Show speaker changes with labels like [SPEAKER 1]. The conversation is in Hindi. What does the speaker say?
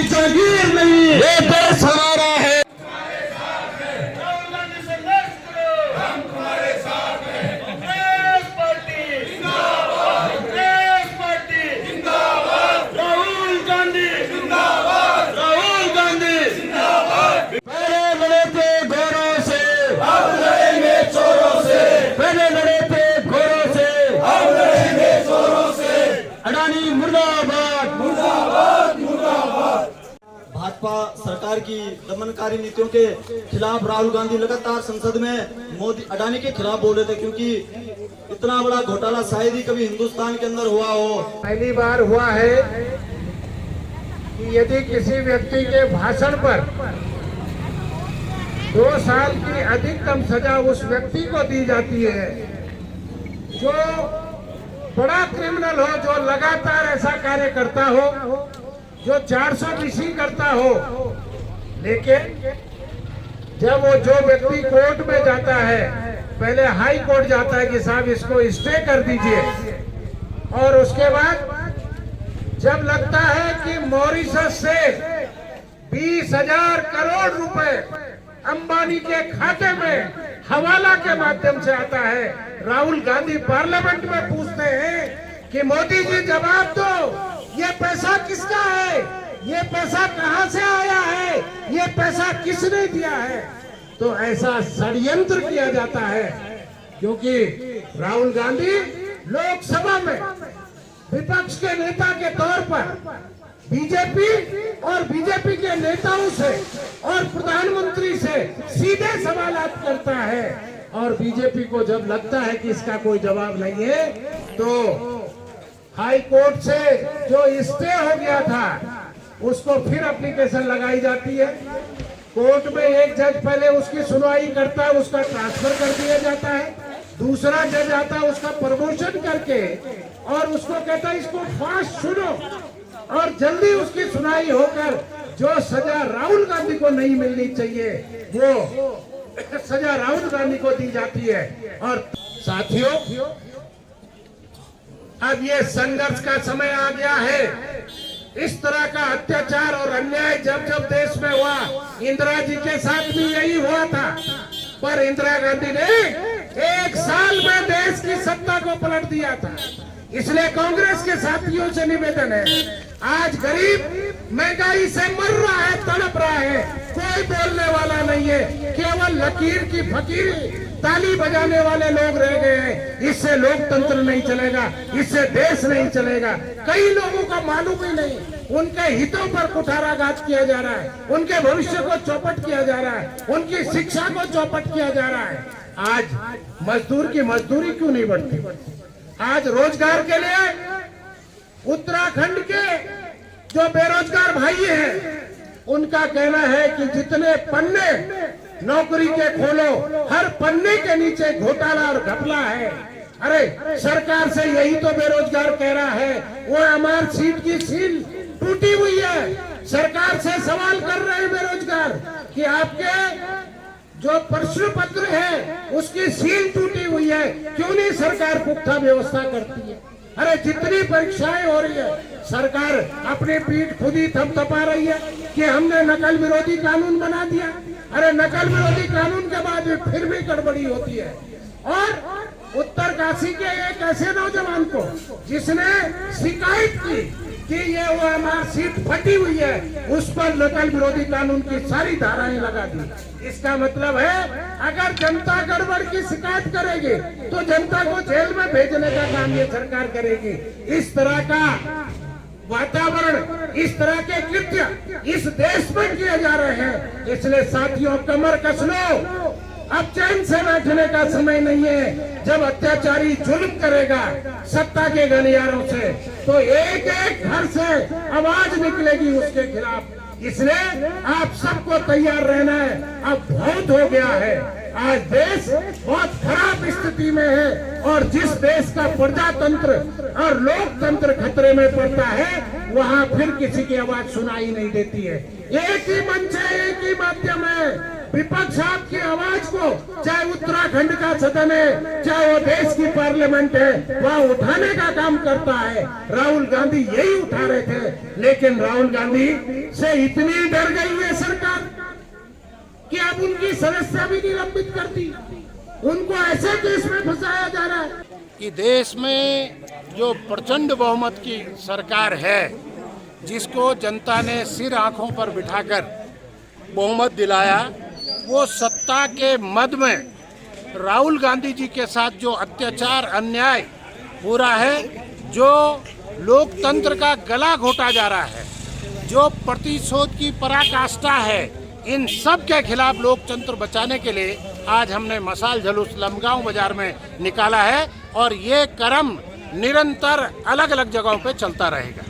[SPEAKER 1] जागीर नहीं,
[SPEAKER 2] ये देश हमारा है।
[SPEAKER 3] भाजपा सरकार की दमनकारी नीतियों के खिलाफ राहुल गांधी लगातार संसद में मोदी अडानी के खिलाफ बोल रहे थे, क्योंकि इतना बड़ा घोटाला शायद ही कभी हिंदुस्तान के अंदर हुआ हो।
[SPEAKER 4] पहली बार हुआ है कि यदि किसी व्यक्ति के भाषण पर 2 साल की अधिकतम सजा उस व्यक्ति को दी जाती है जो बड़ा क्रिमिनल हो, जो लगातार ऐसा कार्य करता हो, जो 420 करता हो, लेकिन जब वो जो व्यक्ति कोर्ट में जाता है, पहले हाई कोर्ट जाता है कि साहब इसको स्टे कर दीजिए, और उसके बाद जब लगता है कि मॉरिशस से 20,000 करोड़ रुपए अंबानी के खाते में हवाला के माध्यम से आता है, राहुल गांधी पार्लियामेंट में पूछते हैं कि मोदी जी जवाब दो, ये पैसा किसका है, ये पैसा कहां से आया है, ये पैसा किसने दिया है। तो ऐसा षड्यंत्र किया जाता है, क्योंकि राहुल गांधी लोकसभा में विपक्ष के नेता के तौर पर बीजेपी और बीजेपी के नेताओं से और प्रधानमंत्री से सीधे सवालात करता है, और बीजेपी को जब लगता है कि इसका कोई जवाब नहीं है तो हाई कोर्ट से जो स्टे हो गया था उसको फिर एप्लीकेशन लगाई जाती है। कोर्ट में एक जज पहले उसकी सुनवाई करता है, उसका ट्रांसफर कर दिया जाता है, दूसरा जज आता है उसका प्रमोशन करके और उसको कहता है इसको फास्ट सुनो, और जल्दी उसकी सुनवाई होकर जो सजा राहुल गांधी को नहीं मिलनी चाहिए वो सजा राहुल गांधी को दी जाती है। और साथियों, अब ये संघर्ष का समय आ गया है। इस तरह का अत्याचार और अन्याय जब जब देश में हुआ, इंदिरा जी के साथ भी यही हुआ था, पर इंदिरा गांधी ने 1 साल में देश की सत्ता को पलट दिया था। इसलिए कांग्रेस के साथियों से निवेदन है, आज गरीब महंगाई से मर रहा है, तड़प रहा है, कोई बोलने वाला नहीं है, केवल लकीर की फकीरी ताली बजाने वाले लोग रह गए हैं। इससे लोकतंत्र नहीं चलेगा, इससे देश नहीं चलेगा। कई लोगों का मालूम ही नहीं, उनके हितों पर कुठाराघात किया जा रहा है, उनके भविष्य को चौपट किया जा रहा है, उनकी शिक्षा को चौपट किया जा रहा है। आज मजदूर की मजदूरी क्यों नहीं बढ़ती? आज रोजगार के लिए उत्तराखंड के जो बेरोजगार भाई हैं, उनका कहना है कि जितने पन्ने नौकरी के खोलो, हर पन्ने के नीचे घोटाला और घपला है। अरे सरकार से यही तो बेरोजगार कह रहा है, वो एमआर सीट की सील टूटी हुई है। सरकार से सवाल कर रहे हैं बेरोजगार कि आपके जो प्रश्न पत्र है उसकी सील टूटी हुई है, क्यों नहीं सरकार पुख्ता व्यवस्था करती है? अरे जितनी परीक्षाएं हो रही है, सरकार अपनी पीठ खुद ही थपथपा रही है कि हमने नकल विरोधी कानून बना दिया। अरे नकल विरोधी कानून के बाद फिर भी गड़बड़ी होती है। और उत्तरकाशी के एक ऐसे नौजवान को जिसने शिकायत की कि ये वो हमारी सीट फटी हुई है, उस पर नकल विरोधी कानून की सारी धाराएं लगा दी। इसका मतलब है अगर जनता गड़बड़ की शिकायत करेगी तो जनता को जेल में भेजने का काम ये सरकार करेगी। इस तरह का वातावरण, इस तरह के कृत्य इस देश में किए जा रहे हैं। इसलिए साथियों, कमर कस लो, अब चैन से बैठने का समय नहीं है। जब अत्याचारी जुल्म करेगा सत्ता के गलियारों से, तो एक एक घर से आवाज निकलेगी उसके खिलाफ। इसलिए आप सबको तैयार रहना है, अब बहुत हो गया है। आज देश बहुत खराब स्थिति में है, और जिस देश का प्रजातंत्र और लोकतंत्र खतरे में पड़ता है, वहाँ फिर किसी की आवाज सुनाई नहीं देती है। एक ही मंच है, एक ही माध्यम है, विपक्ष आपकी आवाज को, चाहे उत्तराखंड का सदन है, चाहे वो देश की पार्लियामेंट है, वहाँ उठाने का काम करता है। राहुल गांधी यही उठा रहे थे, लेकिन राहुल गांधी से इतनी डर गई है सरकार कि अब उनकी सदस्यता भी निलंबित कर दी। उनको ऐसे केस में फंसाया जा रहा है
[SPEAKER 1] कि देश में जो प्रचंड बहुमत की सरकार है, जिसको जनता ने सिर आंखों पर बिठाकर बहुमत दिलाया, वो सत्ता के मद में राहुल गांधी जी के साथ जो अत्याचार अन्याय हो रहा है, जो लोकतंत्र का गला घोटा जा रहा है, जो प्रतिशोध की पराकाष्ठा है, इन सब के खिलाफ लोकतंत्र बचाने के लिए आज हमने मशाल जुलूस लमगांव बाजार में निकाला है और ये क्रम निरंतर अलग अलग जगहों पे चलता रहेगा।